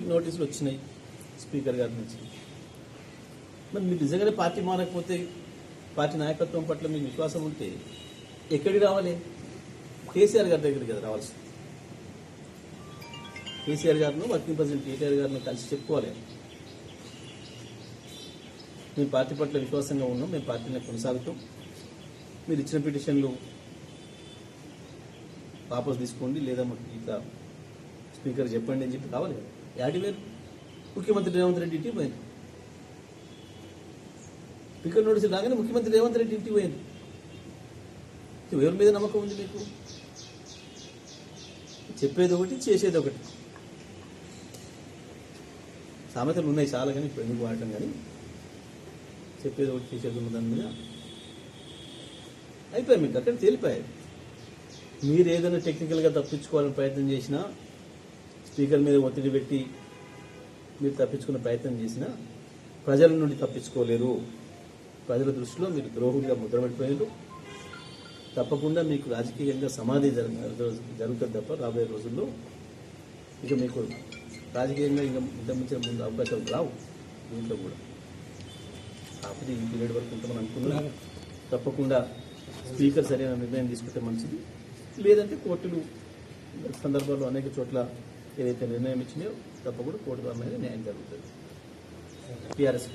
మీకు నోటీసులు వచ్చినాయి స్పీకర్ గారి నుంచి. మరి మీరు నిజంగానే పార్టీ మారకపోతే, పార్టీ నాయకత్వం పట్ల మీకు విశ్వాసం ఉంటే ఎక్కడికి రావాలి? కేసీఆర్ గారి దగ్గరికి కదా రావాల్సింది. కేసీఆర్ గారిను, వర్కింగ్ ప్రెసిడెంట్ కేటీఆర్ గారిని కలిసి చెప్పుకోవాలి. మేము పార్టీ పట్ల విశ్వాసంగా ఉన్నాం, మేము పార్టీని కొనసాగుతాం, మీరు ఇచ్చిన పిటిషన్లు వాపసు తీసుకోండి, లేదా ఇట్లా స్పీకర్ చెప్పండి అని చెప్పి కావాలి కదా. యాడివేరు ముఖ్యమంత్రి రేవంత్ రెడ్డి ఇంటికి పోయింది. స్పీకర్ నోటీసులు రాగానే ముఖ్యమంత్రి రేవంత్ రెడ్డి ఇంటికి పోయింది. ఎవరి మీద నమ్మకం ఉంది మీకు? చెప్పేది ఒకటి, చేసేది ఒకటి. సామెతలు ఉన్నాయి చాలా, కానీ ఇప్పుడు ఎందుకు వాడటం, కానీ చెప్పేది ఒకటి, చేసేది ఉన్న దాని మీద అయిపోయాయి. మీకు అక్కడ తేలిపోయాయి. మీరు ఏదైనా టెక్నికల్గా తప్పించుకోవాలని ప్రయత్నం చేసినా, స్పీకర్ మీద ఒత్తిడి పెట్టి మీరు తప్పించుకునే ప్రయత్నం చేసినా ప్రజల నుండి తప్పించుకోలేరు. ప్రజల దృష్టిలో మీరు ద్రోహుడిగా ముద్రపడిపోయారు. తప్పకుండా మీకు రాజకీయంగా సమాధి జరుగుతుంది తప్ప రాబోయే రోజుల్లో ఇక మీకు రాజకీయంగా ఇంకా ఇంతమించిన ముందు అవకాశాలు రావు దీంట్లో కూడా. కాకపోతే ఈ పీరియడ్ వరకు ఉంటామని అనుకున్నాను. తప్పకుండా స్పీకర్ సరైన నిర్ణయం తీసుకుంటే మంచిది. లేదంటే కోర్టులు సందర్భాల్లో అనేక చోట్ల ఏదైతే నిర్ణయం ఇచ్చినాయో తప్పకుండా కోర్టు ద్వారా న్యాయం జరుగుతుంది. టీఆర్ఎస్